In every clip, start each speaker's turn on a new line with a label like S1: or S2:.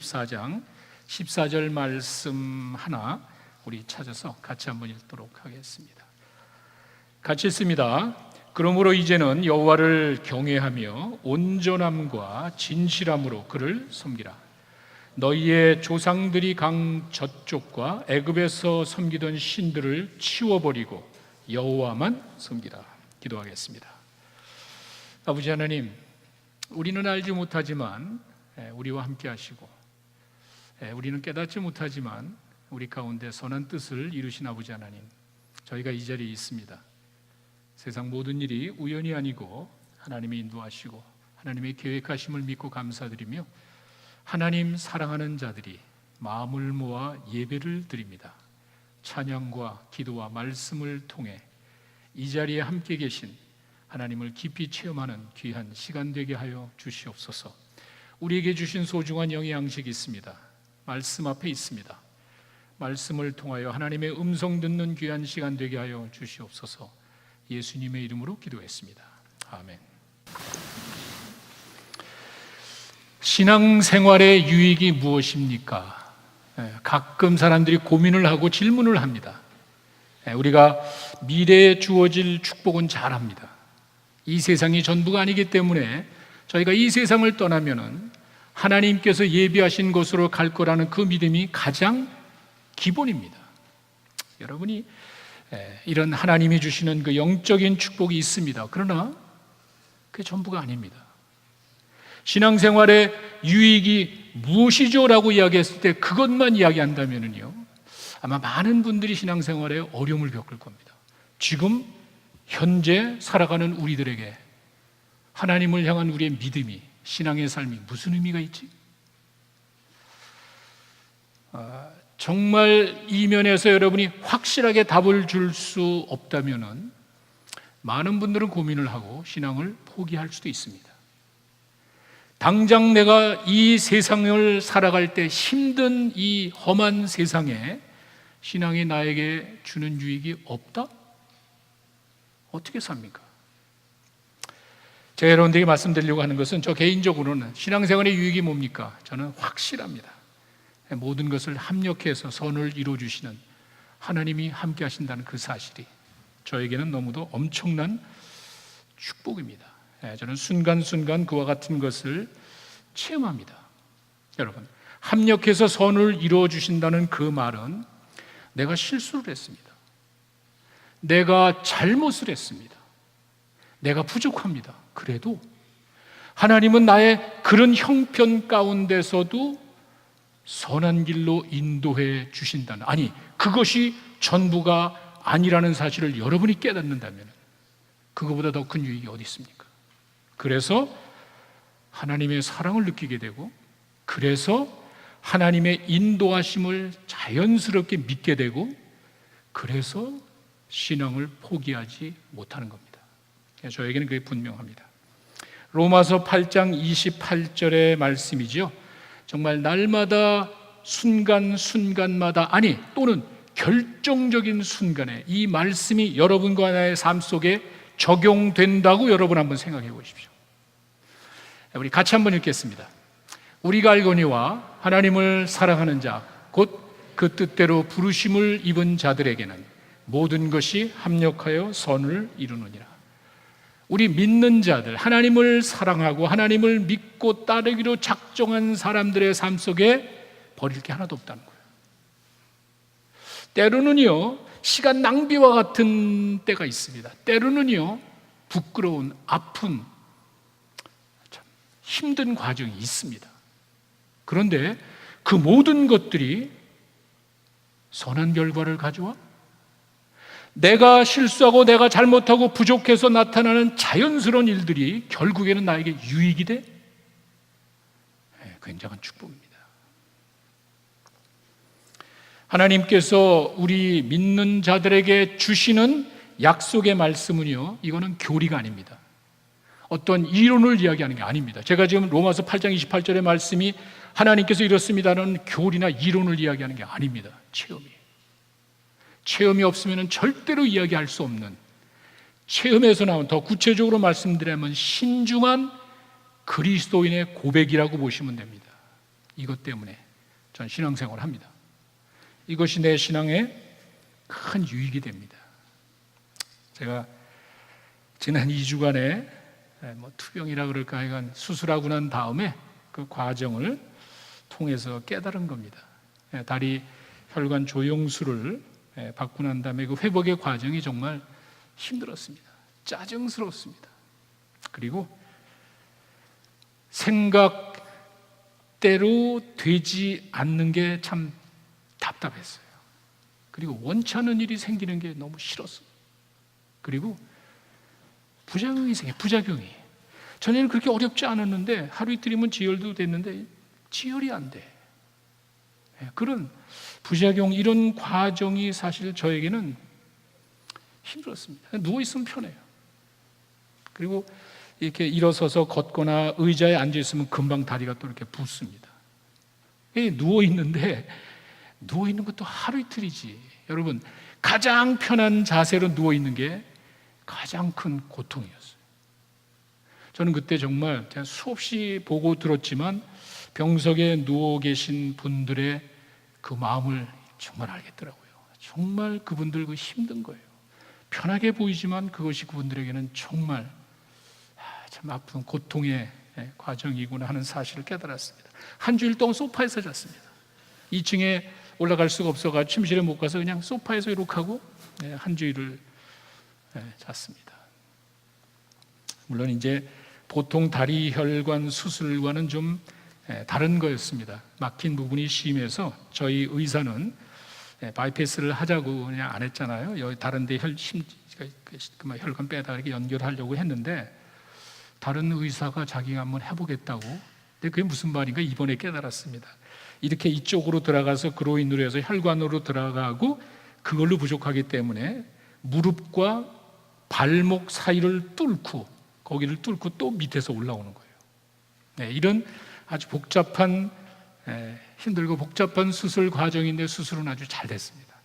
S1: 14장 14절 말씀 하나 우리 찾아서 같이 한번 읽도록 하겠습니다. 같이 읽습니다. 그러므로 이제는 여호와를 경외하며 온전함과 진실함으로 그를 섬기라. 너희의 조상들이 강 저쪽과 애굽에서 섬기던 신들을 치워버리고 여호와만 섬기라. 기도하겠습니다. 아버지 하나님, 우리는 알지 못하지만 우리와 함께 하시고 우리는 깨닫지 못하지만 우리 가운데 선한 뜻을 이루신 아버지 하나님, 저희가 이 자리에 있습니다. 세상 모든 일이 우연이 아니고 하나님이 인도하시고 하나님의 계획하심을 믿고 감사드리며 하나님 사랑하는 자들이 마음을 모아 예배를 드립니다. 찬양과 기도와 말씀을 통해 이 자리에 함께 계신 하나님을 깊이 체험하는 귀한 시간 되게 하여 주시옵소서. 우리에게 주신 소중한 영의 양식이 있습니다. 말씀 앞에 있습니다. 말씀을 통하여 하나님의 음성 듣는 귀한 시간 되게 하여 주시옵소서. 예수님의 이름으로 기도했습니다. 아멘. 신앙생활의 유익이 무엇입니까? 가끔 사람들이 고민을 하고 질문을 합니다. 우리가 미래에 주어질 축복은 잘 압니다. 이 세상이 전부가 아니기 때문에 저희가 이 세상을 떠나면은 하나님께서 예비하신 곳으로 갈 거라는 그 믿음이 가장 기본입니다. 여러분이 이런 하나님이 주시는 그 영적인 축복이 있습니다. 그러나 그게 전부가 아닙니다. 신앙생활의 유익이 무엇이죠? 라고 이야기했을 때 그것만 이야기한다면요, 아마 많은 분들이 신앙생활에 어려움을 겪을 겁니다. 지금 현재 살아가는 우리들에게 하나님을 향한 우리의 믿음이, 신앙의 삶이 무슨 의미가 있지? 정말 이 면에서 여러분이 확실하게 답을 줄 수 없다면 많은 분들은 고민을 하고 신앙을 포기할 수도 있습니다. 당장 내가 이 세상을 살아갈 때 힘든 이 험한 세상에 신앙이 나에게 주는 유익이 없다? 어떻게 삽니까? 제가 여러분들에게 말씀드리려고 하는 것은, 저 개인적으로는 신앙생활의 유익이 뭡니까? 저는 확실합니다. 모든 것을 합력해서 선을 이루어주시는 하나님이 함께 하신다는 그 사실이 저에게는 너무도 엄청난 축복입니다. 저는 순간순간 그와 같은 것을 체험합니다. 여러분, 합력해서 선을 이루어주신다는 그 말은 내가 실수를 했습니다. 내가 잘못을 했습니다. 내가 부족합니다. 그래도 하나님은 나의 그런 형편 가운데서도 선한 길로 인도해 주신다는, 아니 그것이 전부가 아니라는 사실을 여러분이 깨닫는다면 그거보다 더 큰 유익이 어디 있습니까? 그래서 하나님의 사랑을 느끼게 되고, 그래서 하나님의 인도하심을 자연스럽게 믿게 되고, 그래서 신앙을 포기하지 못하는 겁니다. 저에게는 그게 분명합니다. 로마서 8장 28절의 말씀이죠. 정말 날마다 순간순간마다, 아니 또는 결정적인 순간에 이 말씀이 여러분과 나의 삶 속에 적용된다고 여러분 한번 생각해 보십시오. 우리 같이 한번 읽겠습니다. 우리가 알거니와 하나님을 사랑하는 자 곧 그 뜻대로 부르심을 입은 자들에게는 모든 것이 합력하여 선을 이루느니라. 우리 믿는 자들, 하나님을 사랑하고 하나님을 믿고 따르기로 작정한 사람들의 삶 속에 버릴 게 하나도 없다는 거예요. 때로는요, 시간 낭비와 같은 때가 있습니다. 때로는요, 부끄러운, 아픈, 참 힘든 과정이 있습니다. 그런데 그 모든 것들이 선한 결과를 가져와 내가 실수하고 내가 잘못하고 부족해서 나타나는 자연스러운 일들이 결국에는 나에게 유익이 돼? 굉장한 축복입니다. 하나님께서 우리 믿는 자들에게 주시는 약속의 말씀은요, 이거는 교리가 아닙니다. 어떤 이론을 이야기하는 게 아닙니다. 제가 지금 로마서 8장 28절의 말씀이 하나님께서 이렇습니다는 교리나 이론을 이야기하는 게 아닙니다. 체험이 없으면 절대로 이야기할 수 없는, 체험에서 나온, 더 구체적으로 말씀드리면 신중한 그리스도인의 고백이라고 보시면 됩니다. 이것 때문에 전 신앙생활을 합니다. 이것이 내 신앙에 큰 유익이 됩니다. 제가 지난 2주간에 투병이라 그럴까 하여간 수술하고 난 다음에 그 과정을 통해서 깨달은 겁니다. 다리 혈관 조영술을 받고 난 다음에 그 회복의 과정이 정말 힘들었습니다. 짜증스러웠습니다. 그리고 생각대로 되지 않는 게 참 답답했어요. 그리고 원치 않는 일이 생기는 게 너무 싫었어요. 그리고 부작용이 생겨요. 부작용이. 전에는 그렇게 어렵지 않았는데 하루 이틀이면 지혈도 됐는데 지혈이 안 돼. 그런 부작용, 이런 과정이 사실 저에게는 힘들었습니다. 누워있으면 편해요. 그리고 이렇게 일어서서 걷거나 의자에 앉아있으면 금방 다리가 또 이렇게 붓습니다. 누워있는데 누워있는 것도 하루 이틀이지. 여러분, 가장 편한 자세로 누워있는 게 가장 큰 고통이었어요. 저는 그때 정말 제가 수없이 보고 들었지만 병석에 누워 계신 분들의 그 마음을 정말 알겠더라고요. 정말 그분들 그 힘든 거예요. 편하게 보이지만 그것이 그분들에게는 정말 참 아픈 고통의 과정이구나 하는 사실을 깨달았습니다. 한 주일 동안 소파에서 잤습니다. 2층에 올라갈 수가 없어가지고 침실에 못 가서 그냥 소파에서 이렇게 하고 한 주일을 잤습니다. 물론 이제 보통 다리 혈관 수술과는 좀 다른 거였습니다. 막힌 부분이 심해서 저희 의사는 바이패스를 하자고 그냥 안 했잖아요. 여기 다른데 혈관 빼다 이렇게 연결하려고 했는데 다른 의사가 자기가 한번 해보겠다고. 근데 그게 무슨 말인가 이번에 깨달았습니다. 이렇게 이쪽으로 들어가서 그로인으로 해서 혈관으로 들어가고 그걸로 부족하기 때문에 무릎과 발목 사이를 뚫고 거기를 뚫고 또 밑에서 올라오는 거예요. 이런 아주 복잡한 힘들고 복잡한 수술 과정인데 수술은 아주 잘 됐습니다.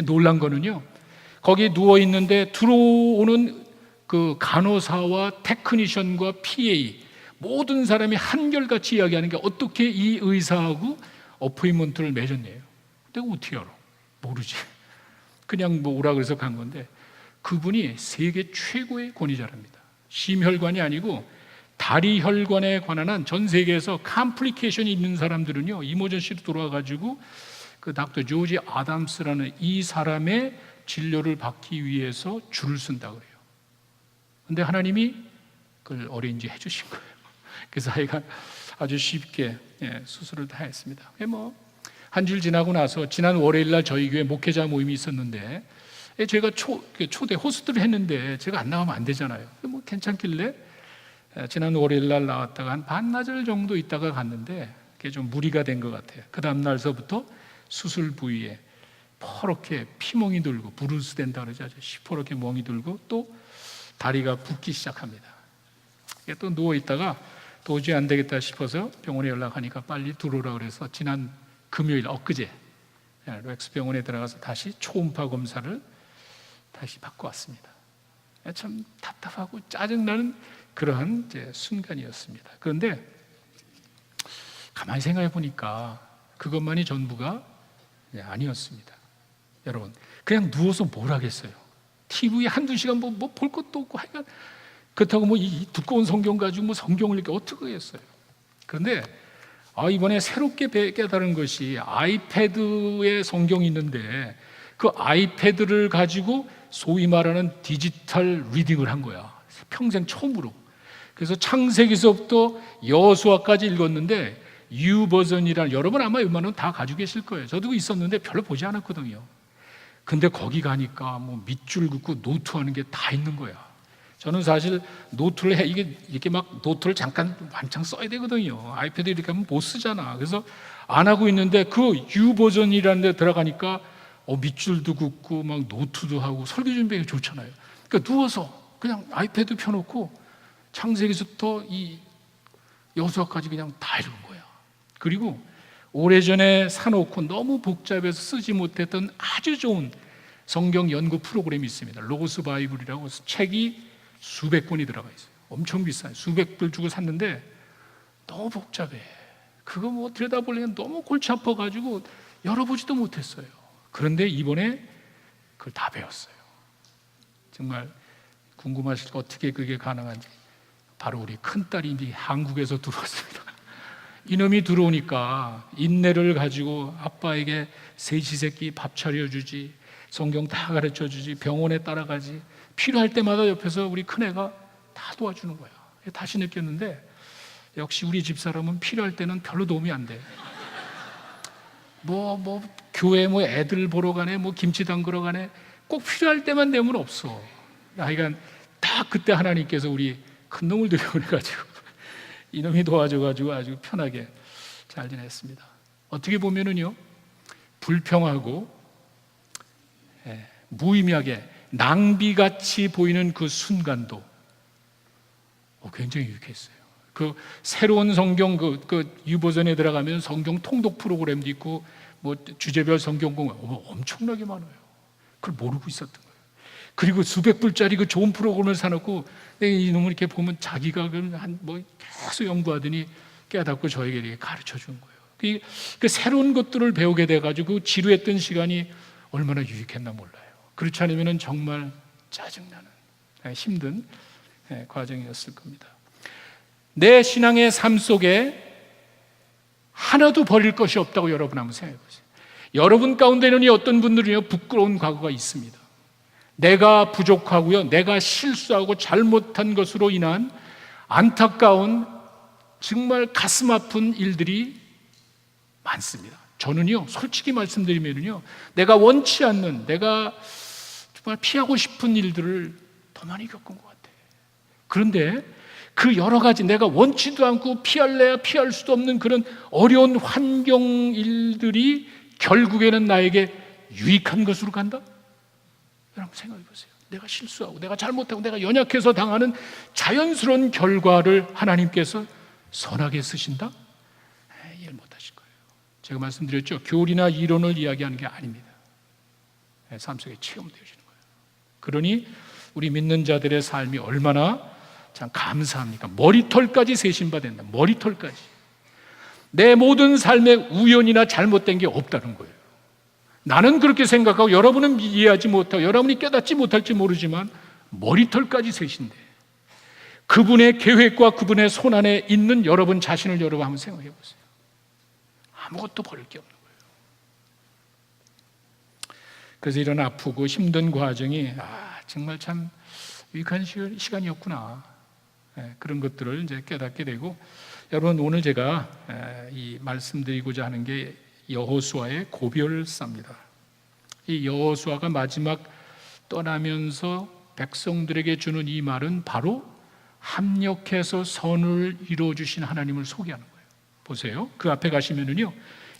S1: 놀란 거는요, 거기 누워 있는데 들어오는 그 간호사와 테크니션과 PA 모든 사람이 한결같이 이야기하는 게 어떻게 이 의사하고 어포인먼트를 맺었네요. 내가 어떻게 알아? 모르지. 그냥 뭐 오라 그래서 간 건데 그분이 세계 최고의 권위자랍니다. 심혈관이 아니고 다리 혈관에 관한 한 전 세계에서 컴플리케이션이 있는 사람들은요, 이머전시로 돌아와가지고 그 닥터 조지 아담스라는 이 사람의 진료를 받기 위해서 줄을 쓴다 그래요. 근데 하나님이 그걸 어레인지 해주신 거예요. 그래서 하여간 아주 쉽게 수술을 다 했습니다. 한 줄 지나고 나서 지난 월요일 날 저희 교회 목회자 모임이 있었는데 제가 초대 호스트를 했는데 제가 안 나가면 안 되잖아요. 괜찮길래 지난 월요일 날 나왔다가 한 반나절 정도 있다가 갔는데 그게 좀 무리가 된 것 같아요. 그 다음 날서부터 수술 부위에 퍼렇게 피멍이 들고 브루스 된다 그러죠. 시퍼렇게 멍이 들고 또 다리가 붓기 시작합니다. 또 누워 있다가 도저히 안 되겠다 싶어서 병원에 연락하니까 빨리 들어오라 그래서 지난 금요일 엊그제 렉스 병원에 들어가서 다시 초음파 검사를 다시 받고 왔습니다. 참 답답하고 짜증나는 그러한 이제 순간이었습니다. 그런데 가만히 생각해 보니까 그것만이 전부가 아니었습니다. 여러분, 그냥 누워서 뭘 하겠어요? TV에 한두 시간 뭐 볼 것도 없고 하여간 그렇다고 뭐 이 두꺼운 성경 가지고 뭐 성경을 이렇게 어떻게 하겠어요? 그런데 이번에 새롭게 깨달은 것이 아이패드에 성경이 있는데 그 아이패드를 가지고 소위 말하는 디지털 리딩을 한 거야. 평생 처음으로. 그래서 창세기서부터 여호수아까지 읽었는데 U 버전이라는, 여러분 아마 웬만하면 다 가지고 계실 거예요. 저도 있었는데 별로 보지 않았거든요. 근데 거기 가니까 뭐 밑줄 긋고 노트하는 게 다 있는 거야. 저는 사실 노트를 이게 이렇게 막 노트를 잠깐 완창 써야 되거든요. 아이패드 이렇게 하면 못 쓰잖아. 그래서 안 하고 있는데 그 U 버전이라는 데 들어가니까 밑줄도 긋고 막 노트도 하고 설교 준비하기 좋잖아요. 그러니까 누워서 그냥 아이패드 펴놓고 창세기부터 이 여호수아까지 그냥 다 읽은 거야. 그리고 오래전에 사놓고 너무 복잡해서 쓰지 못했던 아주 좋은 성경 연구 프로그램이 있습니다. 로고스 바이블이라고 책이 수백 권이 들어가 있어요. 엄청 비싸요. 수백 불 주고 샀는데 너무 복잡해. 그거 뭐 들여다보려면 너무 골치 아파가지고 열어보지도 못했어요. 그런데 이번에 그걸 다 배웠어요. 정말 궁금하실 때 어떻게 그게 가능한지. 바로 우리 큰딸이 이제 한국에서 들어왔습니다. 이놈이 들어오니까 인내를 가지고 아빠에게 셋이 밥 차려주지, 성경 다 가르쳐주지, 병원에 따라가지, 필요할 때마다 옆에서 우리 큰애가 다 도와주는 거야. 다시 느꼈는데 역시 우리 집사람은 필요할 때는 별로 도움이 안 돼. 교회 애들 보러 가네, 김치 담그러 가네, 꼭 필요할 때만 되면 없어. 하여간 딱 그때 하나님께서 우리 큰 놈을 들여보내가지고 이놈이 도와줘가지고 아주 편하게 잘 지냈습니다. 어떻게 보면은요, 불평하고 무의미하게 낭비같이 보이는 그 순간도 굉장히 유익했어요. 그 새로운 성경 그 유버전에 들어가면 성경 통독 프로그램도 있고 주제별 성경 공부 엄청나게 많아요. 그걸 모르고 있었던 거예요. 그리고 수백 불짜리 그 좋은 프로그램을 사놓고 이놈을 이렇게 보면 자기가 계속 연구하더니 깨닫고 저에게 이렇게 가르쳐 준 거예요. 그 새로운 것들을 배우게 돼가지고 지루했던 시간이 얼마나 유익했나 몰라요. 그렇지 않으면 정말 짜증나는 힘든 과정이었을 겁니다. 내 신앙의 삶 속에 하나도 버릴 것이 없다고 여러분 한번 생각해 보세요. 여러분 가운데는 어떤 분들은요, 부끄러운 과거가 있습니다. 내가 부족하고요, 내가 실수하고 잘못한 것으로 인한 안타까운 정말 가슴 아픈 일들이 많습니다. 저는요, 솔직히 말씀드리면요, 내가 원치 않는, 내가 정말 피하고 싶은 일들을 더 많이 겪은 것 같아요. 그런데 그 여러 가지 내가 원치도 않고 피할래야 피할 수도 없는 그런 어려운 환경 일들이 결국에는 나에게 유익한 것으로 간다? 여러분 생각해 보세요. 내가 실수하고 내가 잘못하고 내가 연약해서 당하는 자연스러운 결과를 하나님께서 선하게 쓰신다? 이해를 못하실 거예요. 제가 말씀드렸죠, 교리나 이론을 이야기하는 게 아닙니다. 삶 속에 체험되어지는 거예요. 그러니 우리 믿는 자들의 삶이 얼마나 참 감사합니까? 머리털까지 세신받는다. 머리털까지. 내 모든 삶에 우연이나 잘못된 게 없다는 거예요. 나는 그렇게 생각하고 여러분은 이해하지 못하고 여러분이 깨닫지 못할지 모르지만 머리털까지 세신데 그분의 계획과 그분의 손안에 있는 여러분 자신을 여러분 한번 생각해 보세요. 아무것도 버릴 게 없는 거예요. 그래서 이런 아프고 힘든 과정이 정말 참 유익한 시간이었구나. 그런 것들을 이제 깨닫게 되고, 여러분 오늘 제가 이 말씀드리고자 하는 게 여호수아의 고별사입니다. 이 여호수아가 마지막 떠나면서 백성들에게 주는 이 말은 바로 합력해서 선을 이루어 주신 하나님을 소개하는 거예요. 보세요. 그 앞에 가시면은요,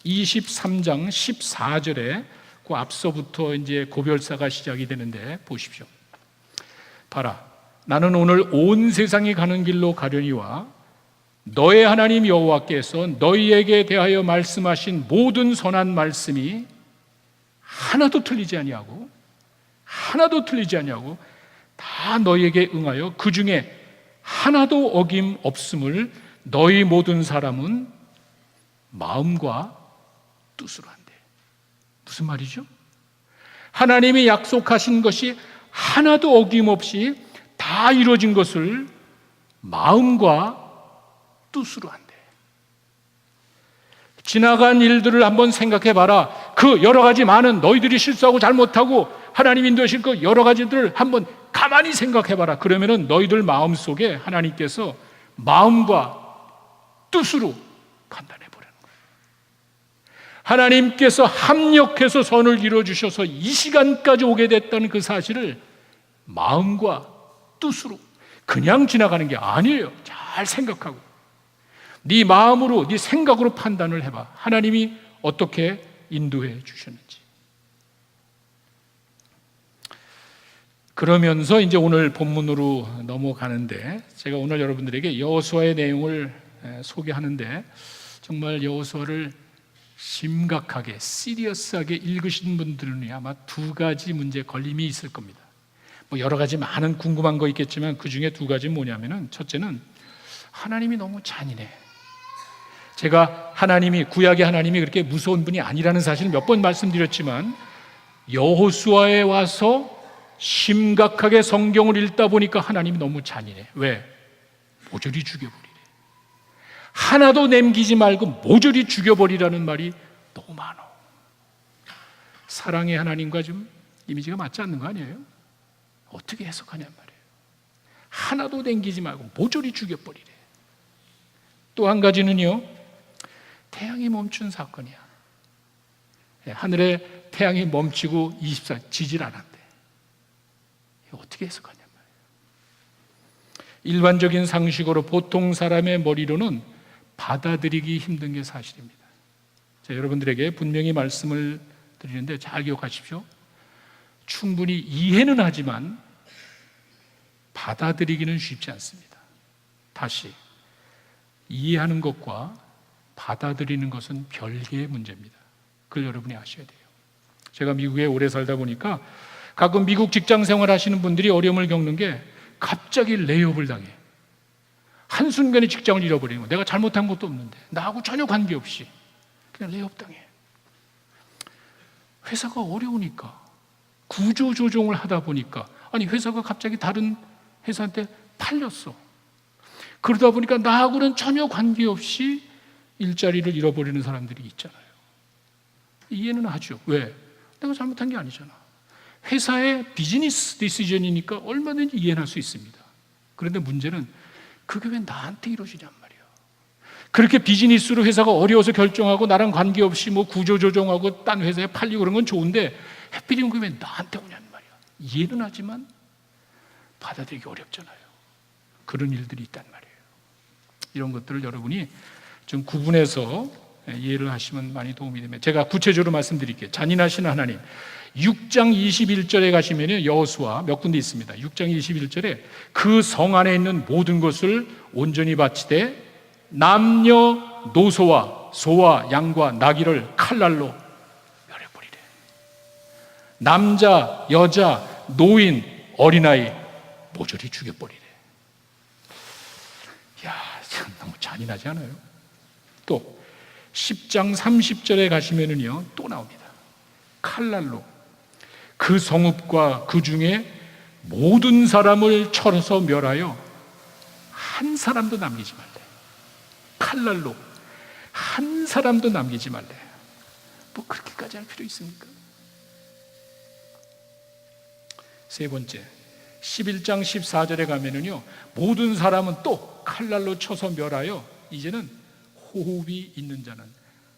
S1: 23장 14절에 그 앞서부터 이제 고별사가 시작이 되는데 보십시오. 봐라, 나는 오늘 온 세상이 가는 길로 가려니와 너의 하나님 여호와께서 너희에게 대하여 말씀하신 모든 선한 말씀이 하나도 틀리지 아니하고 다 너희에게 응하여 그 중에 하나도 어김 없음을 너희 모든 사람은 마음과 뜻으로 한대. 무슨 말이죠? 하나님이 약속하신 것이 하나도 어김없이 다 이루어진 것을 마음과 뜻으로 한대. 지나간 일들을 한번 생각해 봐라. 그 여러 가지 많은 너희들이 실수하고 잘못하고 하나님 인도하실 그 여러 가지들을 한번 가만히 생각해 봐라. 그러면은 너희들 마음속에 하나님께서 마음과 뜻으로 판단해 보라는 거예요. 하나님께서 합력해서 선을 이루어 주셔서 이 시간까지 오게 됐다는 그 사실을 마음과 뜻으로, 그냥 지나가는 게 아니에요. 잘 생각하고 네 마음으로, 네 생각으로 판단을 해봐. 하나님이 어떻게 인도해 주셨는지. 그러면서 이제 오늘 본문으로 넘어가는데, 제가 오늘 여러분들에게 여호수아의 내용을 소개하는데, 정말 여호수아를 심각하게, 시리어스하게 읽으신 분들은 아마 두 가지 문제 걸림이 있을 겁니다. 여러 가지 많은 궁금한 거 있겠지만 그 중에 두 가지는 뭐냐면은, 첫째는 하나님이 너무 잔인해. 제가 구약의 하나님이 그렇게 무서운 분이 아니라는 사실을 몇 번 말씀드렸지만 여호수아에 와서 심각하게 성경을 읽다 보니까 하나님이 너무 잔인해. 왜? 모조리 죽여버리래. 하나도 남기지 말고 모조리 죽여버리라는 말이 너무 많아. 사랑의 하나님과 좀 이미지가 맞지 않는 거 아니에요? 어떻게 해석하냔 말이에요. 하나도 남기지 말고 모조리 죽여버리래. 또 한 가지는요, 태양이 멈춘 사건이야. 하늘에 태양이 멈추고 24 지질 않았대. 어떻게 해석하냔 말이에요. 일반적인 상식으로 보통 사람의 머리로는 받아들이기 힘든 게 사실입니다. 자, 여러분들에게 분명히 말씀을 드리는데 잘 기억하십시오. 충분히 이해는 하지만 받아들이기는 쉽지 않습니다. 다시, 이해하는 것과 받아들이는 것은 별개의 문제입니다. 그걸 여러분이 아셔야 돼요. 제가 미국에 오래 살다 보니까 가끔 미국 직장 생활 하시는 분들이 어려움을 겪는 게 갑자기 레이업을 당해. 한순간에 직장을 잃어버리는 거. 내가 잘못한 것도 없는데 나하고 전혀 관계없이 그냥 레이업 당해. 회사가 어려우니까 구조조정을 하다 보니까 회사가 갑자기 다른 회사한테 팔렸어. 그러다 보니까 나하고는 전혀 관계없이 일자리를 잃어버리는 사람들이 있잖아요. 이해는 하죠. 왜? 내가 잘못한 게 아니잖아. 회사의 비즈니스 디시전이니까 얼마든지 이해는 할 수 있습니다. 그런데 문제는 그게 왜 나한테 이루어지냔 말이야. 그렇게 비즈니스로 회사가 어려워서 결정하고 나랑 관계없이 구조조정하고 딴 회사에 팔리고 그런 건 좋은데 하필이면 그게 왜 나한테 오냔 말이야. 이해는 하지만 받아들이기 어렵잖아요. 그런 일들이 있단 말이에요. 이런 것들을 여러분이 좀 구분해서 이해를 하시면 많이 도움이 됩니다. 제가 구체적으로 말씀드릴게요. 잔인하신 하나님. 6장 21절에 가시면 여호수아 몇 군데 있습니다. 6장 21절에 그 성 안에 있는 모든 것을 온전히 바치되 남녀 노소와 소와 양과 나귀를 칼날로 멸해버리래. 남자, 여자, 노인, 어린아이 모조리 죽여버리래. 야, 참 너무 잔인하지 않아요? 또 10장 30절에 가시면은요 또 나옵니다. 칼날로 그 성읍과 그 중에 모든 사람을 쳐서 멸하여 한 사람도 남기지 말래. 칼날로 한 사람도 남기지 말래. 그렇게까지 할 필요 있습니까? 세 번째, 11장 14절에 가면은요 모든 사람은 또 칼날로 쳐서 멸하여 이제는 호흡이 있는 자는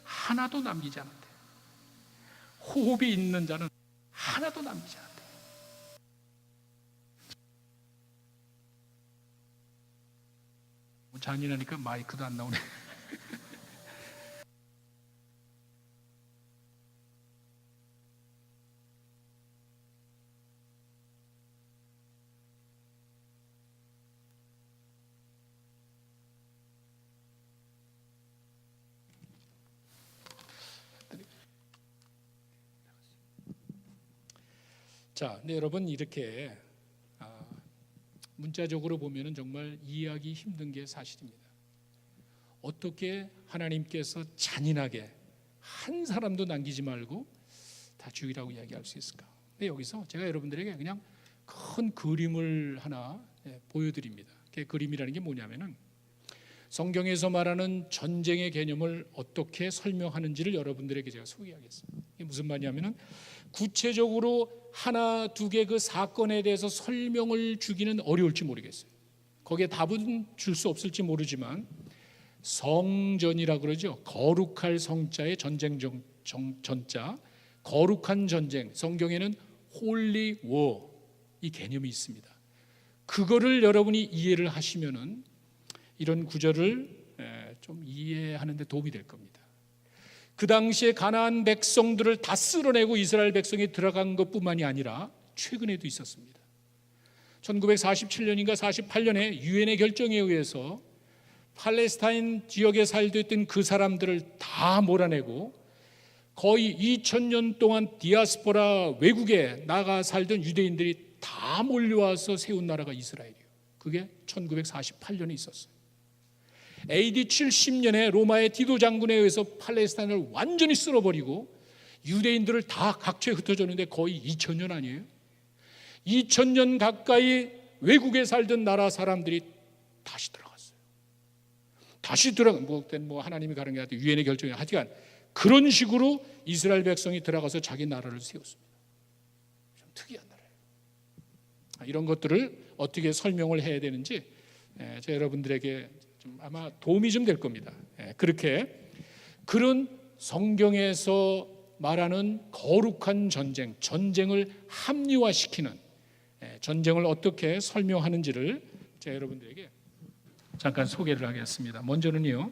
S1: 하나도 남기지 않았대. 호흡이 있는 자는 하나도 남기지 않았대. 잔인하니까 마이크도 안 나오네. 자, 네, 여러분 이렇게 문자적으로 보면은 정말 이해하기 힘든 게 사실입니다. 어떻게 하나님께서 잔인하게 한 사람도 남기지 말고 다 죽이라고 이야기할 수 있을까? 근데 여기서 제가 여러분들에게 그냥 큰 그림을 하나 보여드립니다. 그 그림이라는 게 뭐냐면은 성경에서 말하는 전쟁의 개념을 어떻게 설명하는지를 여러분들에게 제가 소개하겠습니다. 이게 무슨 말이냐면은 구체적으로 하나 두 개 그 사건에 대해서 설명을 주기는 어려울지 모르겠어요. 거기에 답은 줄 수 없을지 모르지만 성전이라 그러죠. 거룩할 성자의 전쟁 전자, 거룩한 전쟁. 성경에는 홀리 워 이 개념이 있습니다. 그거를 여러분이 이해를 하시면은 이런 구절을 좀 이해하는 데 도움이 될 겁니다. 그 당시에 가나안 백성들을 다 쓸어내고 이스라엘 백성이 들어간 것뿐만이 아니라 최근에도 있었습니다. 1947년인가 48년에 유엔의 결정에 의해서 팔레스타인 지역에 살고 있던 그 사람들을 다 몰아내고 거의 2000년 동안 디아스포라 외국에 나가 살던 유대인들이 다 몰려와서 세운 나라가 이스라엘이에요. 그게 1948년에 있었어요. AD 70년에 로마의 디도 장군에 의해서 팔레스타인을 완전히 쓸어버리고 유대인들을 다 각처에 흩어졌는데 거의 2000년 아니에요? 2000년 가까이 외국에 살던 나라 사람들이 다시 들어갔어요. 다시 들어가 뭐 하나님이 가는 게 아니라 유엔의 결정이 하지만 그런 식으로 이스라엘 백성이 들어가서 자기 나라를 세웠습니다. 좀 특이한 나라예요. 이런 것들을 어떻게 설명을 해야 되는지 제가 여러분들에게 좀 아마 도움이 좀 될 겁니다. 그렇게 그런 성경에서 말하는 거룩한 전쟁, 전쟁을 합리화시키는 전쟁을 어떻게 설명하는지를 제가 여러분들에게 잠깐 소개를 하겠습니다. 먼저는요,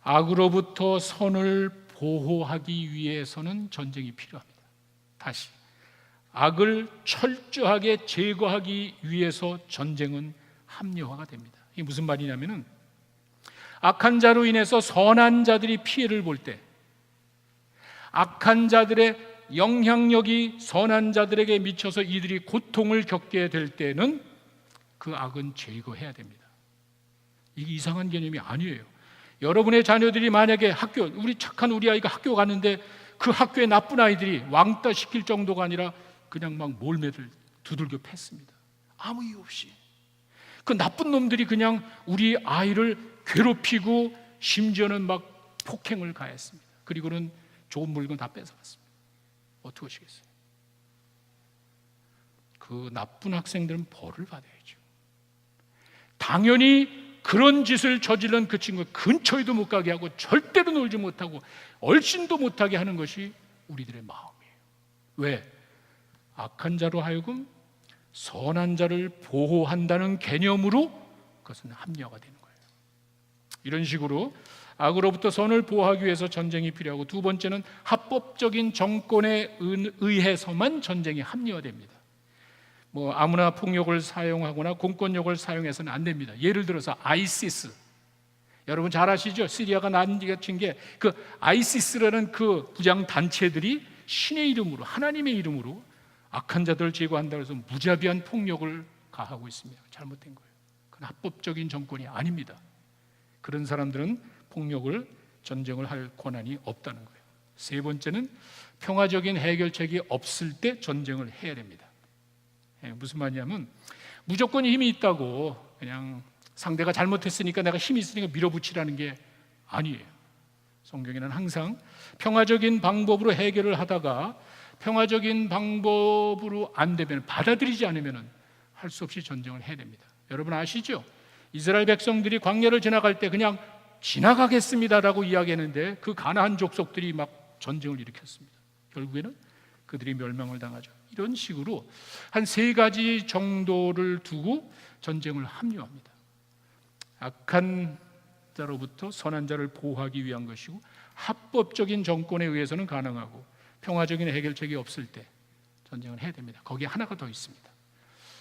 S1: 악으로부터 선을 보호하기 위해서는 전쟁이 필요합니다. 다시, 악을 철저하게 제거하기 위해서 전쟁은 합리화가 됩니다. 이게 무슨 말이냐면은 악한 자로 인해서 선한 자들이 피해를 볼 때, 악한 자들의 영향력이 선한 자들에게 미쳐서 이들이 고통을 겪게 될 때는 그 악은 제거해야 됩니다. 이게 이상한 개념이 아니에요. 여러분의 자녀들이 만약에 우리 착한 우리 아이가 학교 갔는데 그 학교에 나쁜 아이들이 왕따 시킬 정도가 아니라 그냥 막 몰매를 두들겨 팼습니다. 아무 이유 없이. 그 나쁜 놈들이 그냥 우리 아이를 괴롭히고 심지어는 막 폭행을 가했습니다. 그리고는 좋은 물건 다 뺏어갔습니다. 어떻게 하시겠어요? 그 나쁜 학생들은 벌을 받아야죠. 당연히 그런 짓을 저지른 그 친구 근처에도 못 가게 하고 절대로 놀지 못하고 얼씬도 못하게 하는 것이 우리들의 마음이에요. 왜? 악한 자로 하여금 선한 자를 보호한다는 개념으로 그것은 합리화가 되는 거예요. 이런 식으로 악으로부터 선을 보호하기 위해서 전쟁이 필요하고, 두 번째는 합법적인 정권에 의해서만 전쟁이 합리화됩니다. 뭐 아무나 폭력을 사용하거나 공권력을 사용해서는 안 됩니다. 예를 들어서 아이시스, 여러분 잘 아시죠? 시리아가 난리친 게 그 아이시스라는 그 부장 단체들이 신의 이름으로, 하나님의 이름으로 악한 자들을 제거한다고 해서 무자비한 폭력을 가하고 있습니다. 잘못된 거예요. 그건 합법적인 정권이 아닙니다. 그런 사람들은 폭력을, 전쟁을 할 권한이 없다는 거예요. 세 번째는 평화적인 해결책이 없을 때 전쟁을 해야 됩니다. 무슨 말이냐면 무조건 힘이 있다고 그냥 상대가 잘못했으니까 내가 힘이 있으니까 밀어붙이라는 게 아니에요. 성경에는 항상 평화적인 방법으로 해결을 하다가 평화적인 방법으로 안 되면, 받아들이지 않으면 할 수 없이 전쟁을 해야 됩니다. 여러분 아시죠? 이스라엘 백성들이 광야를 지나갈 때 그냥 지나가겠습니다라고 이야기했는데 그 가나안 족속들이 막 전쟁을 일으켰습니다. 결국에는 그들이 멸망을 당하죠. 이런 식으로 한 세 가지 정도를 두고 전쟁을 합리화합니다. 악한 자로부터 선한 자를 보호하기 위한 것이고, 합법적인 정권에 의해서는 가능하고, 평화적인 해결책이 없을 때 전쟁을 해야 됩니다. 거기에 하나가 더 있습니다.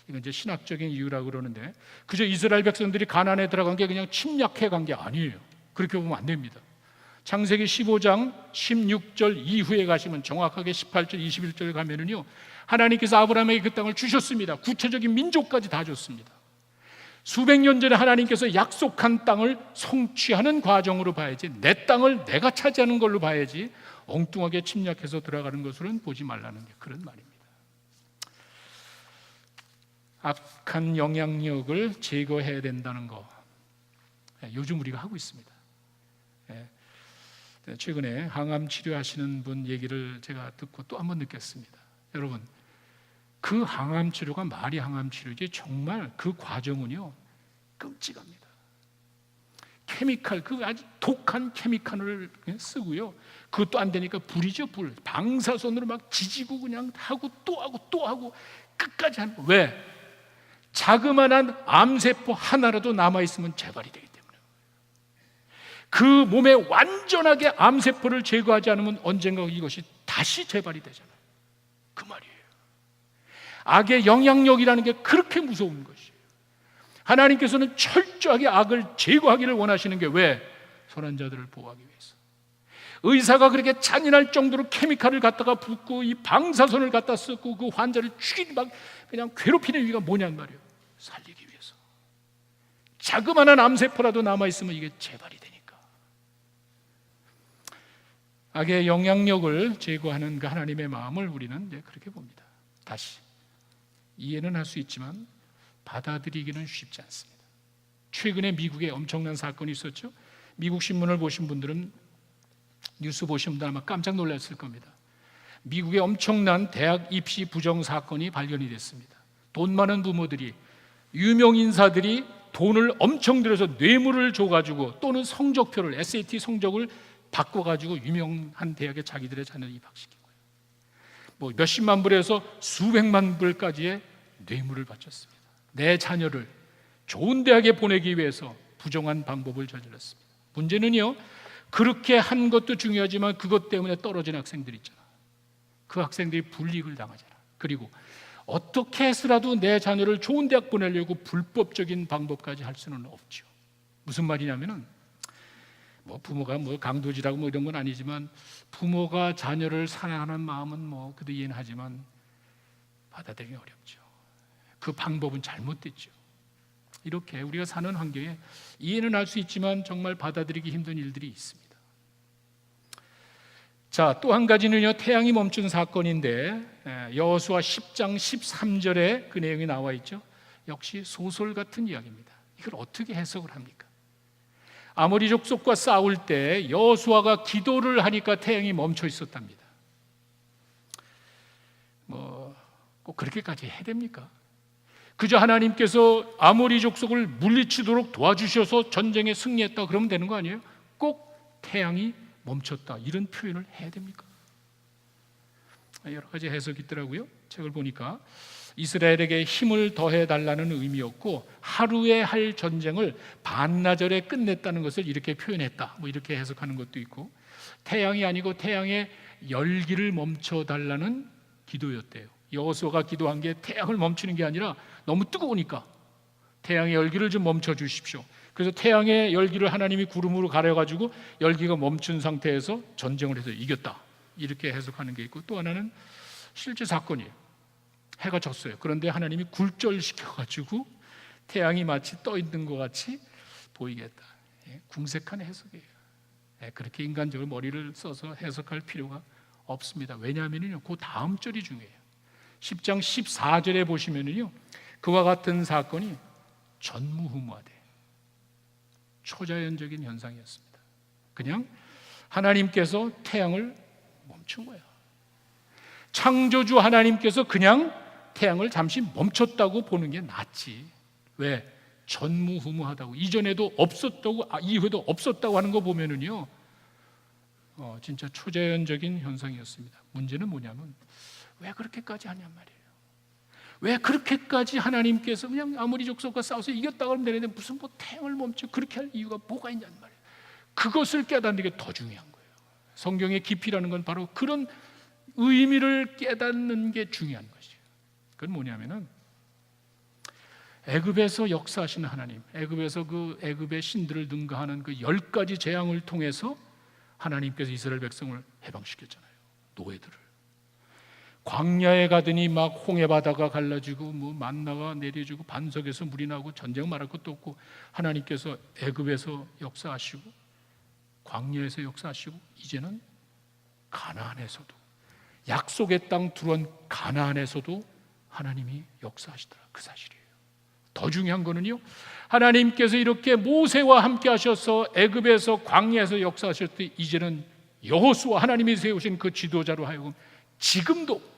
S1: 이건 이제 신학적인 이유라고 그러는데, 그저 이스라엘 백성들이 가나안에 들어간 게 그냥 침략해 간 게 아니에요. 그렇게 보면 안 됩니다. 창세기 15장 16절 이후에 가시면 정확하게 18절 21절 가면은요, 하나님께서 아브라함에게 그 땅을 주셨습니다. 구체적인 민족까지 다 줬습니다. 수백 년 전에 하나님께서 약속한 땅을 성취하는 과정으로 봐야지, 내 땅을 내가 차지하는 걸로 봐야지 엉뚱하게 침략해서 들어가는 것으로는 보지 말라는 게 그런 말입니다. 악한 영향력을 제거해야 된다는 거, 요즘 우리가 하고 있습니다. 최근에 항암 치료하시는 분 얘기를 제가 듣고 또 한 번 느꼈습니다. 여러분, 그 항암 치료가 말이 항암 치료지 정말 그 과정은요 끔찍합니다. 케미칼, 그 아주 독한 케미칼을 쓰고요, 그것도 안 되니까 불이죠. 불, 방사선으로 막 지지고 그냥 하고 또 하고 또 하고 끝까지 하는 거예요. 왜? 자그마한 암세포 하나라도 남아있으면 재발이 되기 때문에. 그 몸에 완전하게 암세포를 제거하지 않으면 언젠가 이것이 다시 재발이 되잖아요. 그 말이에요. 악의 영향력이라는 게 그렇게 무서운 것이에요. 하나님께서는 철저하게 악을 제거하기를 원하시는 게 왜? 선한 자들을 보호하기 위해서. 의사가 그렇게 잔인할 정도로 케미칼을 갖다가 붓고 이 방사선을 갖다 쓰고 그 환자를 죽이고 막 그냥 괴롭히는 이유가 뭐냔 말이에요. 살리기 위해서. 자그마한 암세포라도 남아있으면 이게 재발이 되니까. 악의 영향력을 제거하는 그 하나님의 마음을 우리는 이제 그렇게 봅니다. 다시 이해는 할 수 있지만 받아들이기는 쉽지 않습니다. 최근에 미국에 엄청난 사건이 있었죠. 미국 신문을 보신 분들은, 뉴스 보신 분들 아마 깜짝 놀랐을 겁니다. 미국의 엄청난 대학 입시 부정 사건이 발견이 됐습니다. 돈 많은 부모들이, 유명 인사들이 돈을 엄청 들여서 뇌물을 줘가지고, 또는 성적표를, SAT 성적을 바꿔가지고 유명한 대학에 자기들의 자녀를 입학시킨 거예요. 뭐 몇십만 불에서 수백만 불까지의 뇌물을 바쳤습니다. 내 자녀를 좋은 대학에 보내기 위해서 부정한 방법을 저질렀습니다. 문제는요, 그렇게 한 것도 중요하지만 그것 때문에 떨어진 학생들이 있잖아. 그 학생들이 불이익을 당하잖아. 그리고 어떻게 해서라도 내 자녀를 좋은 대학 보내려고 불법적인 방법까지 할 수는 없죠. 무슨 말이냐면은, 뭐 부모가 뭐 강도질하고 뭐 이런 건 아니지만, 부모가 자녀를 사랑하는 마음은 뭐 그도 이해는 하지만 받아들이기 어렵죠. 그 방법은 잘못됐죠. 이렇게 우리가 사는 환경에 이해는 할 수 있지만 정말 받아들이기 힘든 일들이 있습니다. 자, 또 한 가지는요, 태양이 멈춘 사건인데, 여호수아 10장 13절에 그 내용이 나와 있죠. 역시 소설 같은 이야기입니다. 이걸 어떻게 해석을 합니까? 아모리 족속과 싸울 때 여호수아가 기도를 하니까 태양이 멈춰 있었답니다. 뭐 꼭 그렇게까지 해야 됩니까? 그저 하나님께서 아모리 족속을 물리치도록 도와주셔서 전쟁에 승리했다 그러면 되는 거 아니에요? 꼭 태양이 멈췄다 이런 표현을 해야 됩니까? 여러 가지 해석이 있더라고요. 책을 보니까 이스라엘에게 힘을 더해 달라는 의미였고, 하루에 할 전쟁을 반나절에 끝냈다는 것을 이렇게 표현했다, 뭐 이렇게 해석하는 것도 있고, 태양이 아니고 태양의 열기를 멈춰 달라는 기도였대요. 여호수아가 기도한 게 태양을 멈추는 게 아니라 너무 뜨거우니까 태양의 열기를 좀 멈춰 주십시오. 그래서 태양의 열기를 하나님이 구름으로 가려가지고 열기가 멈춘 상태에서 전쟁을 해서 이겼다, 이렇게 해석하는 게 있고, 또 하나는 실제 사건이에요. 해가 졌어요. 그런데 하나님이 굴절시켜가지고 태양이 마치 떠 있는 것 같이 보이게 했다. 궁색한 해석이에요. 그렇게 인간적으로 머리를 써서 해석할 필요가 없습니다. 왜냐하면요, 그 다음 절이 중요해요. 10장 14절에 보시면요, 그와 같은 사건이 전무후무하되 초자연적인 현상이었습니다. 그냥 하나님께서 태양을 멈춘 거예요. 창조주 하나님께서 그냥 태양을 잠시 멈췄다고 보는 게 낫지. 왜? 전무후무하다고, 이전에도 없었다고, 이후에도 없었다고 하는 거 보면은요, 진짜 초자연적인 현상이었습니다. 문제는 뭐냐면, 왜 그렇게까지 하냔 말이에요. 왜 그렇게까지 하나님께서 그냥 아모리 족속과 싸워서 이겼다고 하면 되는데 무슨 뭐 태양을 멈춰 그렇게 할 이유가 뭐가 있냔 말이에요. 그것을 깨닫는 게 더 중요한 거예요. 성경의 깊이라는 건 바로 그런 의미를 깨닫는 게 중요한 것이에요. 그건 뭐냐면은, 애굽에서 역사하시는 하나님, 애굽에서 그 애굽의 신들을 능가하는 그 10가지 재앙을 통해서 하나님께서 이스라엘 백성을 해방시켰잖아요. 노예들을. 광야에 가더니 막 홍해 바다가 갈라지고 뭐 만나가 내려지고 반석에서 물이 나고 전쟁 말할 것도 없고, 하나님께서 애굽에서 역사하시고 광야에서 역사하시고, 이제는 가나안에서도, 약속의 땅 들어온 가나안에서도 하나님이 역사하시더라. 그 사실이에요. 더 중요한 거는요, 하나님께서 이렇게 모세와 함께 하셔서 애굽에서 광야에서 역사하실 때, 이제는 여호수아 하나님이 세우신 그 지도자로 하여금 지금도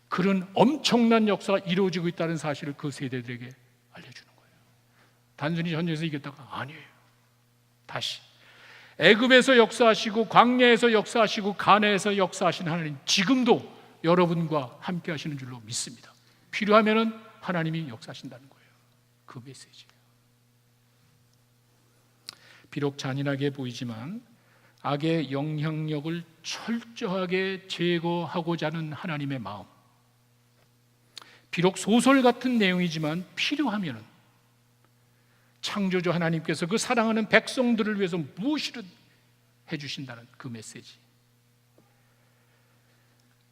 S1: 그런 엄청난 역사가 이루어지고 있다는 사실을 그 세대들에게 알려주는 거예요. 단순히 전쟁에서 이겼다가 아니에요. 다시 애굽에서 역사하시고 광야에서 역사하시고 가나안에서 역사하시는 하나님, 지금도 여러분과 함께 하시는 줄로 믿습니다. 필요하면은 하나님이 역사하신다는 거예요. 그 메시지예요. 비록 잔인하게 보이지만 악의 영향력을 철저하게 제거하고자 하는 하나님의 마음, 비록 소설 같은 내용이지만 필요하면은 창조주 하나님께서 그 사랑하는 백성들을 위해서 무엇이든 해주신다는 그 메시지,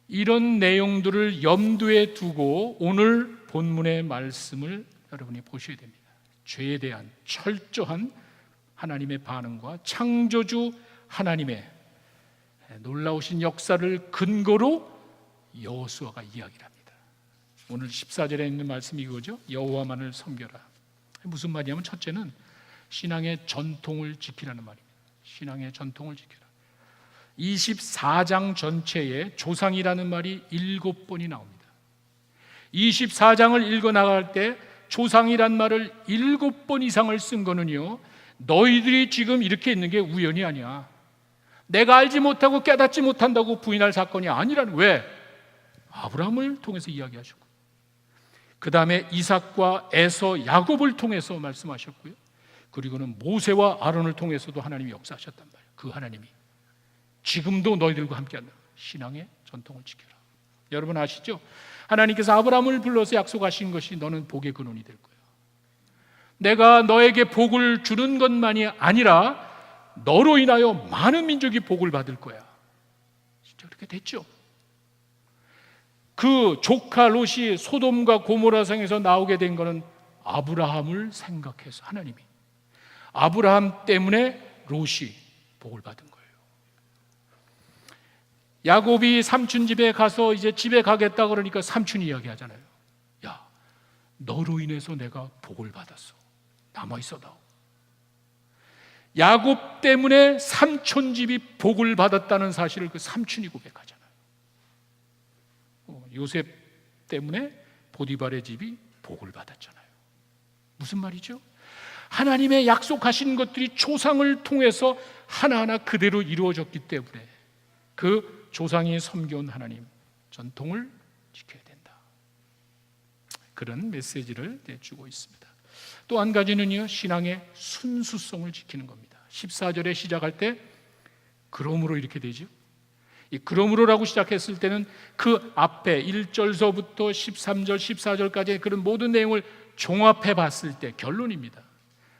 S1: 이런 내용들을 염두에 두고 오늘 본문의 말씀을 여러분이 보셔야 됩니다. 죄에 대한 철저한 하나님의 반응과 창조주 하나님의 놀라우신 역사를 근거로 여호수아가 이야기를 합니다. 오늘 14절에 있는 말씀이 이거죠. 여호와만을 섬겨라. 무슨 말이냐면 첫째는 신앙의 전통을 지키라는 말입니다. 신앙의 전통을 지켜라. 24장 전체에 조상이라는 말이 7번이 나옵니다. 24장을 읽어 나갈 때 조상이란 말을 7번 이상을 쓴 거는요, 너희들이 지금 이렇게 있는 게 우연이 아니야. 내가 알지 못하고 깨닫지 못한다고 부인할 사건이 아니라는. 왜? 아브라함을 통해서 이야기하셨고, 그 다음에 이삭과 에서, 야곱을 통해서 말씀하셨고요, 그리고는 모세와 아론을 통해서도 하나님이 역사하셨단 말이에요. 그 하나님이 지금도 너희들과 함께한다. 신앙의 전통을 지켜라. 여러분 아시죠? 하나님께서 아브라함을 불러서 약속하신 것이 너는 복의 근원이 될 거야. 내가 너에게 복을 주는 것만이 아니라 너로 인하여 많은 민족이 복을 받을 거야. 진짜 그렇게 됐죠. 그 조카 롯이 소돔과 고모라 성에서 나오게 된 것은 아브라함을 생각해서 하나님이, 아브라함 때문에 롯이 복을 받은 거예요. 야곱이 삼촌 집에 가서 이제 집에 가겠다 그러니까 삼촌이 이야기하잖아요. 야, 너로 인해서 내가 복을 받았어. 남아있어다오. 야곱 때문에 삼촌 집이 복을 받았다는 사실을 그 삼촌이 고백하잖아요. 요셉 때문에 보디발의 집이 복을 받았잖아요. 무슨 말이죠? 하나님의 약속하신 것들이 조상을 통해서 하나하나 그대로 이루어졌기 때문에 그 조상이 섬겨온 하나님 전통을 지켜야 된다. 그런 메시지를 내주고 있습니다. 또 한 가지는요, 신앙의 순수성을 지키는 겁니다. 14절에 시작할 때 그러므로 이렇게 되죠. 이 그러므로라고 시작했을 때는 그 앞에 1절서부터 13절, 14절까지의 그런 모든 내용을 종합해 봤을 때 결론입니다.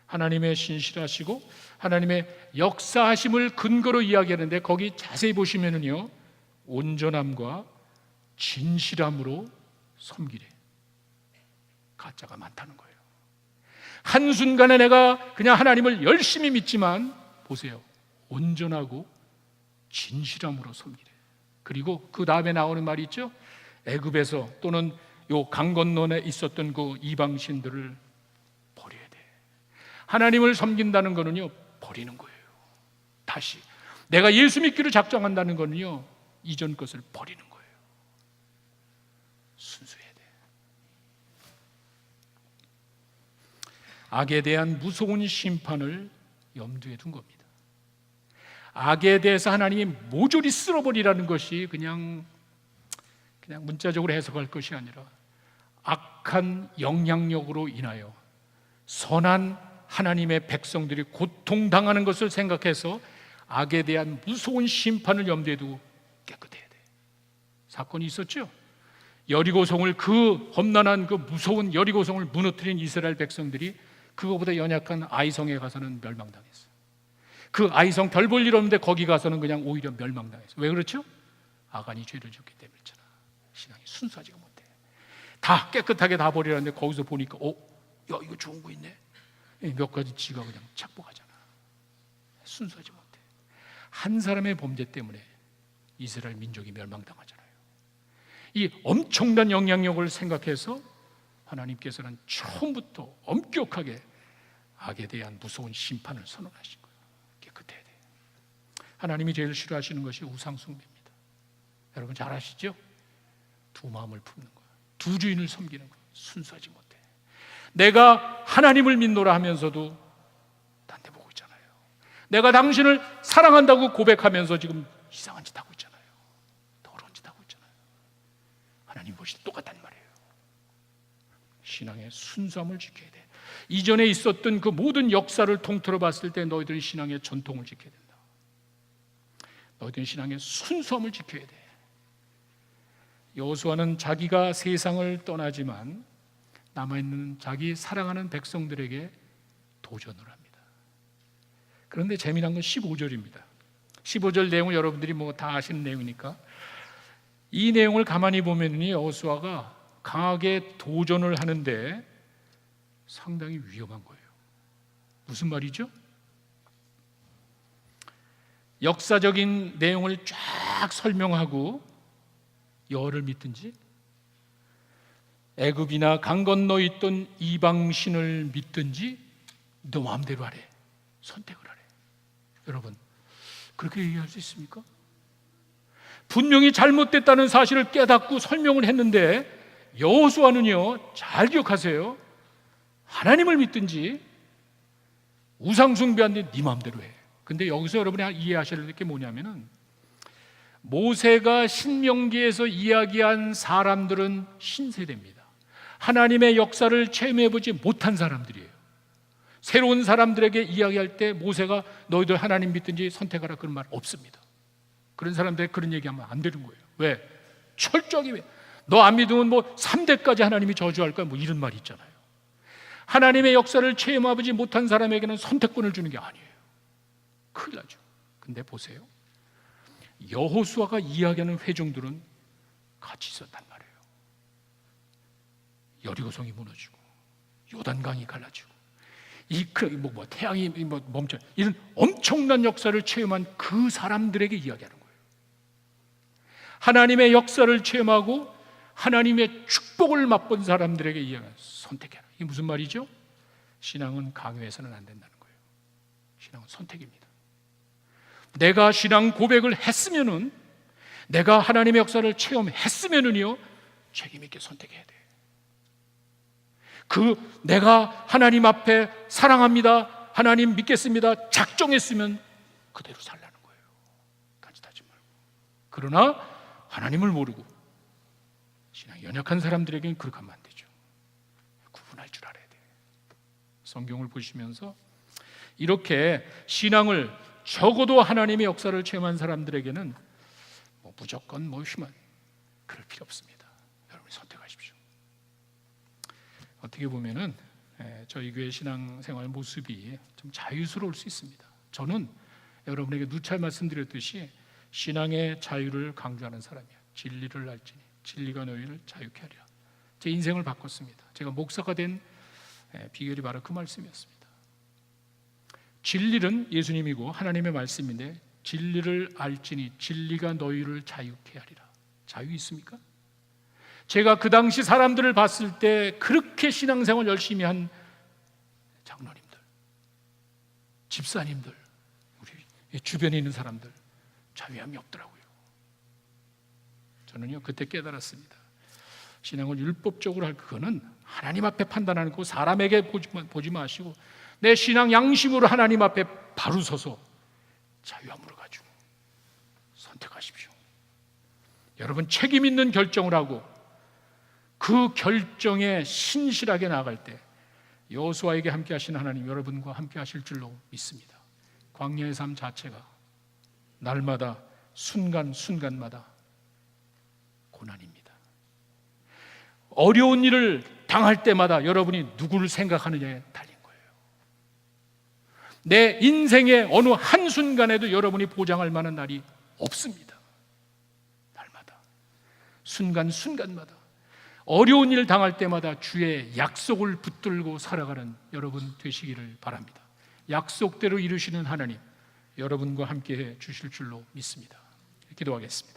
S1: 하나님의 신실하시고 하나님의 역사하심을 근거로 이야기하는데, 거기 자세히 보시면은요, 온전함과 진실함으로 섬기래. 가짜가 많다는 거예요. 한순간에 내가 그냥 하나님을 열심히 믿지만 보세요, 온전하고 진실함으로 섬기래. 그리고 그 다음에 나오는 말이 있죠. 애굽에서 또는 요 강 건너에 있었던 그 이방신들을 버려야 돼. 하나님을 섬긴다는 거는요, 버리는 거예요. 다시 내가 예수 믿기로 작정한다는 거는요, 이전 것을 버리는 거예요. 순수해야 돼. 악에 대한 무서운 심판을 염두에 둔 겁니다. 악에 대해서 하나님이 모조리 쓸어버리라는 것이 그냥 문자적으로 해석할 것이 아니라 악한 영향력으로 인하여 선한 하나님의 백성들이 고통당하는 것을 생각해서 악에 대한 무서운 심판을 염두에 두고 깨끗해야 돼. 사건이 있었죠. 여리고성을, 그 험난한 그 무서운 여리고성을 무너뜨린 이스라엘 백성들이 그거보다 연약한 아이성에 가서는 멸망당했어요. 그 아이성 별 볼 일 없는데 거기 가서는 그냥 오히려 멸망당했어요. 왜 그렇죠? 아간이 죄를 지었기 때문이잖아. 신앙이 순수하지가 못해. 다 깨끗하게 다 버리라는데 거기서 보니까 야, 이거 좋은 거 있네. 몇 가지 지가 그냥 착복하잖아. 순수하지 못해. 한 사람의 범죄 때문에 이스라엘 민족이 멸망당하잖아요. 이 엄청난 영향력을 생각해서 하나님께서는 처음부터 엄격하게 악에 대한 무서운 심판을 선언하신 거예요. 깨끗해야 돼. 하나님이 제일 싫어하시는 것이 우상숭배입니다. 여러분 잘 아시죠? 두 마음을 품는 거예요. 두 주인을 섬기는 거예요. 순수하지 못해. 내가 하나님을 믿노라 하면서도 딴 데 보고 있잖아요. 내가 당신을 사랑한다고 고백하면서 지금 이상한 짓 하고 있잖아요. 더러운 짓 하고 있잖아요. 하나님 보실 때 똑같단 말이에요. 신앙의 순수함을 지켜야 돼. 이전에 있었던 그 모든 역사를 통틀어 봤을 때 너희들은 신앙의 전통을 지켜야 된다. 너희들은 신앙의 순수함을 지켜야 돼. 여호수아는 자기가 세상을 떠나지만 남아있는 자기 사랑하는 백성들에게 도전을 합니다. 그런데 재미난 건 15절입니다. 15절 내용을 여러분들이 뭐 다 아시는 내용이니까 이 내용을 가만히 보면 여호수아가 강하게 도전을 하는데 상당히 위험한 거예요. 무슨 말이죠? 역사적인 내용을 쫙 설명하고 여호와를 믿든지, 애굽이나 강 건너 있던 이방신을 믿든지 너 마음대로 하래. 선택을 하래. 여러분, 그렇게 얘기할 수 있습니까? 분명히 잘못됐다는 사실을 깨닫고 설명을 했는데 여호수아는요, 잘 기억하세요. 하나님을 믿든지 우상 숭배하는데 네 마음대로 해. 근데 여기서 여러분이 이해하셔야 될 게 뭐냐면은, 모세가 신명기에서 이야기한 사람들은 신세대입니다. 하나님의 역사를 체험해보지 못한 사람들이에요. 새로운 사람들에게 이야기할 때 모세가 너희들 하나님 믿든지 선택하라 그런 말 없습니다. 그런 사람들에게 그런 얘기하면 안 되는 거예요. 왜? 철저하게 왜? 너 안 믿으면 뭐 3대까지 하나님이 저주할 거야, 뭐 이런 말이 있잖아요. 하나님의 역사를 체험해보지 못한 사람에게는 선택권을 주는 게 아니에요. 큰일 나죠. 근데 보세요, 여호수아가 이야기하는 회중들은 같이 있었단 말이에요. 여리고성이 무너지고 요단강이 갈라지고 태양이 멈춰, 이런 엄청난 역사를 체험한 그 사람들에게 이야기하는 거예요. 하나님의 역사를 체험하고 하나님의 축복을 맛본 사람들에게 이야기하는, 선택해라. 이게 무슨 말이죠? 신앙은 강요해서는 안 된다는 거예요. 신앙은 선택입니다. 내가 신앙 고백을 했으면은, 내가 하나님의 역사를 체험했으면은요, 책임 있게 선택해야 돼. 내가 하나님 앞에 사랑합니다, 하나님 믿겠습니다 작정했으면 그대로 살라는 거예요. 간짓하지 말고. 그러나 하나님을 모르고 신앙이 연약한 사람들에게는 그렇게 하면 안 되죠. 구분할 줄 알아야 돼. 성경을 보시면서 이렇게 신앙을 적어도 하나님의 역사를 체험한 사람들에게는 무조건 힘은 그럴 필요 없습니다. 여러분이 선택하십시오. 어떻게 보면은 저희 교회 신앙생활 모습이 좀 자유스러울 수 있습니다. 저는 여러분에게 누차 말씀드렸듯이 신앙의 자유를 강조하는 사람이야. 진리를 알지니 진리가 너희를 자유케 하리라. 제 인생을 바꿨습니다. 제가 목사가 된 비결이 바로 그 말씀이었습니다. 진리는 예수님이고 하나님의 말씀인데, 진리를 알지니 진리가 너희를 자유케 하리라. 자유 있습니까? 제가 그 당시 사람들을 봤을 때 그렇게 신앙생활 열심히 한 장로님들, 집사님들, 우리 주변에 있는 사람들 자유함이 없더라고요. 저는요, 그때 깨달았습니다. 신앙을 율법적으로 할 그거는 하나님 앞에 판단하는 거, 사람에게 보지 마시고 내 신앙 양심으로 하나님 앞에 바로 서서 자유함으로 가지고 선택하십시오. 여러분, 책임 있는 결정을 하고 그 결정에 신실하게 나아갈 때 여호수아에게 함께 하신 하나님 여러분과 함께 하실 줄로 믿습니다. 광야의 삶 자체가 날마다 순간순간마다 고난입니다. 어려운 일을 당할 때마다 여러분이 누구를 생각하느냐에 달린 거예요. 내 인생의 어느 한순간에도 여러분이 보장할 만한 날이 없습니다. 날마다 순간순간마다 어려운 일을 당할 때마다 주의 약속을 붙들고 살아가는 여러분 되시기를 바랍니다. 약속대로 이루시는 하나님, 여러분과 함께해 주실 줄로 믿습니다. 기도하겠습니다.